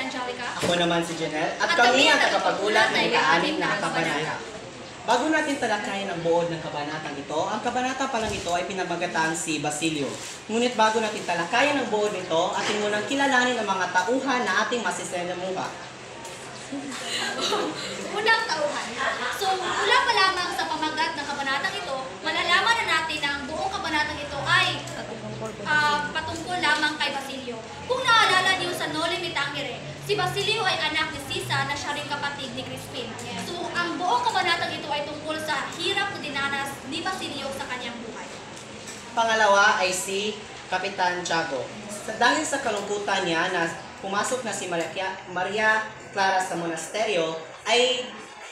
Angelica. Ako naman si Janelle. At kami ang tagapag-ulat ng ika-6 na kabanata. Bago natin talakayin ang buod ng kabanatang ito, ang kabanata pa lang ito ay pinamagataan si Basilio. Ngunit bago natin talakayin ang buod nito, atin munang kilalanin ang mga tauhan na ating masisalamuha. Unang tauhan. So, mula pa lamang sa pamagat ng kabanatang ito, malalaman na natin na ang buong kabanatang ito ay patungkol lamang kay Basilio. Kung naalala niyo sa Noli Me Tangere, si Basilio ay anak ni Sisa na siya ring kapatid ni Crispin. So, ang buong kabanatang ito ay tungkol sa hirap na dinanas ni Basilio sa kanyang buhay. Pangalawa ay si Kapitan Tiago. Dahil sa kalungkutan niya na pumasok na si Maria Clara sa monasteryo, ay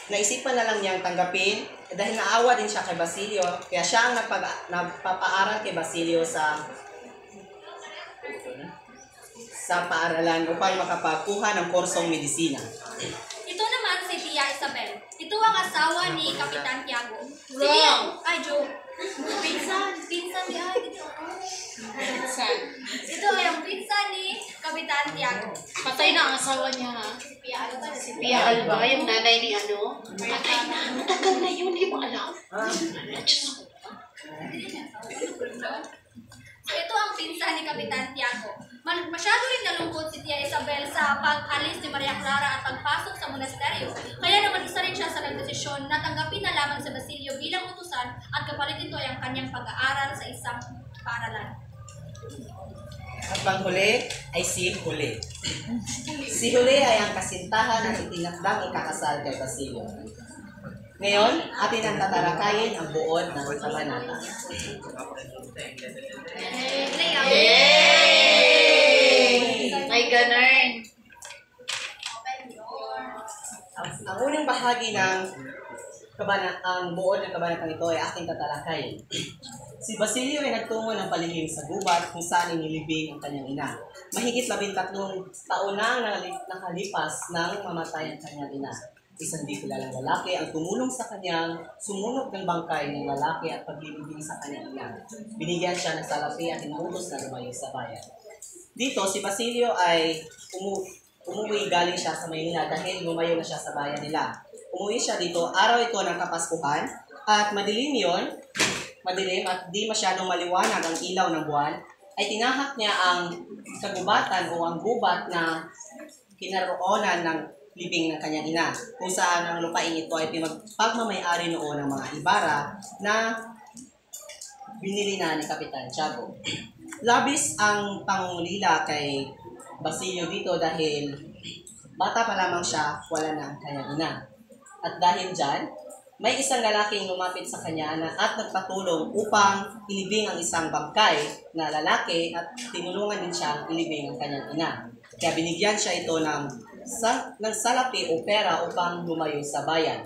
naisipan na lang niyang tanggapin dahil naawa din siya kay Basilio, kaya siya ang nagpapaaral kay Basilio sa paaralan upang makapagkuha ng kursong medisina. Ito naman si Tia Isabel. Ito ang asawa ni Kapitan Tiago. Si Tia, ay joke. Pinsan ni ay dito. Pinsan. Ito ay ang pinsan ni Kapitan Tiago. Patay na ang asawa niya, ha? Si Pia Alba. Si Pia Alba, yung nanay ni ano? Patay na. Matagal na yun, hindi mo alam. So ito ang pinsan ni Kapitan Tiago. Masyado rin nalungkot si Tia Isabel sa pag-alis ni Maria Clara at pagpasok sa monasteryo. Kaya naman isa rin siya sa nagdesisyon na tanggapin na lamang si Basilio bilang utusan at kapalit ito ay ang kanyang pag-aaral sa isang paaralan. At panghuli ay si Huli. Si Huli ay ang kasintahan na itinakdang ikakasal kay Basilio. Ngayon, atin ang tatalakayin ang buod ng kabanata. May ganun. Ang unang bahagi ng ang buod ng kabanatang ito ay ating tatalakayin. Si Basilio ay nagtungo ng palihim sa gubat kung saan inilibing ang kanyang ina. Mahigit 13 taon na nakalipas nang mamatay ang kanyang ina. Isang di kilalang lalaki ang tumulong sa kanyang sumunog ng bangkay ng lalaki at paglilibing sa kanyang ina. Binigyan siya ng salapi at inutos na lumayo sa bayan. Dito, si Basilio ay umuwi galing siya sa Maynila dahil lumayo na siya sa bayan nila. Umuwi siya dito, araw ito ng Kapaskuhan, at madilim at di masyadong maliwanag ang ilaw ng buwan, ay tinahak niya ang kagubatan o ang gubat na kinaroonan ng libing ng kanyang ina, kung saan ang lupain ito ay pagmamay-ari noon ng mga Ibarra na binili na ni Kapitan Tiago. Labis ang pangungulila kay Basilio dito dahil bata pa lamang siya, wala na ang kanyang ina. At dahil dyan, may isang lalaking lumapit sa kanya at nagpatulong upang ilibing ang isang bangkay na lalaki at tinulungan din siya ilibing ang kanyang ina. Kaya binigyan siya ito ng salapi o pera upang lumayo sa bayan.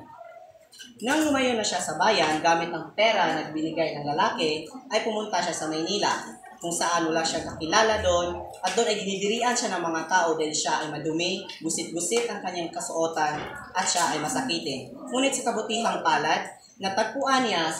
Nang lumayo na siya sa bayan, gamit ang pera na binigay ng lalaki, ay pumunta siya sa Maynila, kung saan wala siya nakilala doon, at doon ay dinidirian siya ng mga tao dahil siya ay madumi, gusit-gusit ang kanyang kasuotan, at siya ay masakitin. Ngunit sa kabutihang palad, natagpuan niya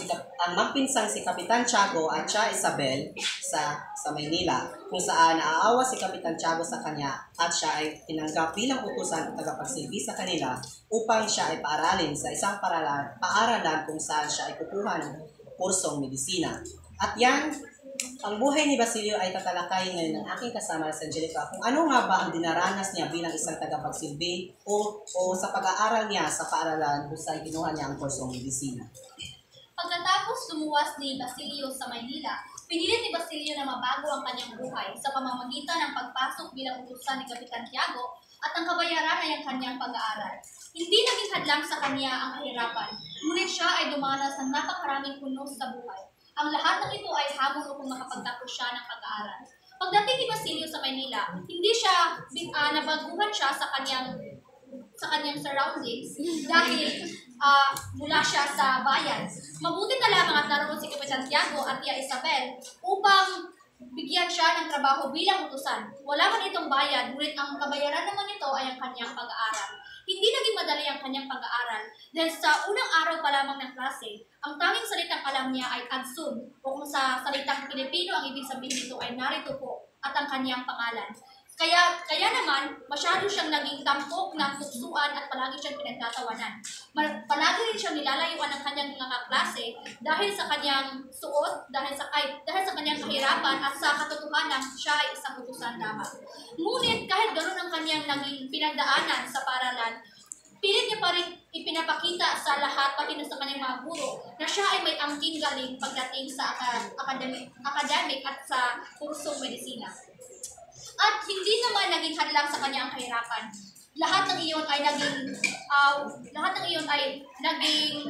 ang magpinsang si Kapitan Tiago at siya Isabel sa Maynila, kung saan naaawa si Kapitan Tiago sa kanya at siya ay tinanggap bilang utusan at tagapagsilbi sa kanila upang siya ay paaralin sa isang paaralan kung saan siya ay kukuha ng kursong medisina. At yan, ang buhay ni Basilio ay tatalakayin ngayon ng aking kasama sa Angelica kung ano nga ba ang dinaranas niya bilang isang tagapagsilbi o sa pag-aaral niya sa paaralan kung saan kinuha niya ang kursong medisina. Pagkatapos lumuwas ni Basilio sa Maynila, pinilit ni Basilio na mabago ang kanyang buhay sa pamamagitan ng pagpasok bilang utusan ni Kapitan Tiago at ang kabayaran ay ang kanyang pag-aaral. Hindi naging hadlang sa kanya ang kahirapan, ngunit siya ay dumanas ng napakaraming punos sa buhay. Ang lahat ng ito ay hamon upang makapagtapos siya ng pag-aaral. Pagdating ni Basilio sa Maynila, hindi siya nabaguhan siya sa kanyang surroundings dahil mula siya sa bayan. Mabuti na lamang at naroon si Kapitan Tiago at Tia Isabel upang bigyan siya ng trabaho bilang utusan. Wala man itong bayad, ngunit ang kabayaran naman nito ay ang kanyang pag-aaral. Hindi naging madali ang kanyang pag-aaral dahil sa unang araw pa lamang ng klase, ang tanging salitang alam niya ay adsun o kung sa salitang Pilipino ang ibig sabihin nito ay narito po at ang kanyang pangalan. Kaya naman, masyado siyang naging tampok ng tuksuan at palagi siyang pinagtatawanan. Palagi rin siyang nilalayuan ng kanyang mga kaklase dahil sa kanyang suot, dahil sa kanyang kahirapan at sa katotohanan siya ay isang utusan lamang. Ngunit kahit ganoon ang kanyang naging pinagdaanan sa paralan, pilit niya pa rin ipinapakita sa lahat, pati na sa kanyang mga guro, na siya ay may angking galing pagdating sa academic at sa kursong medisina. At hindi naman naging hadlang sa kanya ang kahirapan. Lahat ng iyon ay naging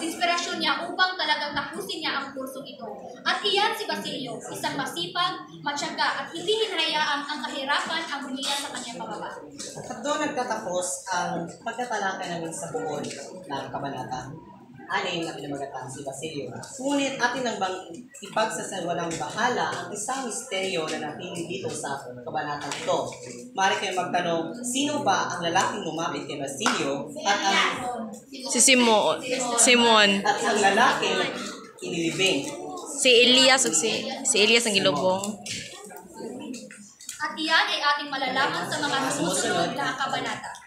inspirasyon niya upang talagang tapusin niya ang kursong ito. At iyan si Basilio, isang masipag, matyaga, at hindi hinahayaan ang kahirapan ang bumila sa kanyang pababa. At doon nagtatapos ang pagtatalakay namin sa buod ng kabanata 6 na pinamagatang si Basilio. Ngunit atin nang bang ipagsasawalang bahala ang isang misteryo na napili dito sa kabanatang ito. Maaari kayo magtanong, sino ba ang lalaking lumapit kay Basilio at ang Simon. at ang lalaking inilibing? Si Elias o si Elias ang gilubong. At iyan ay ating malalaman sa mga sumusunod na kabanata.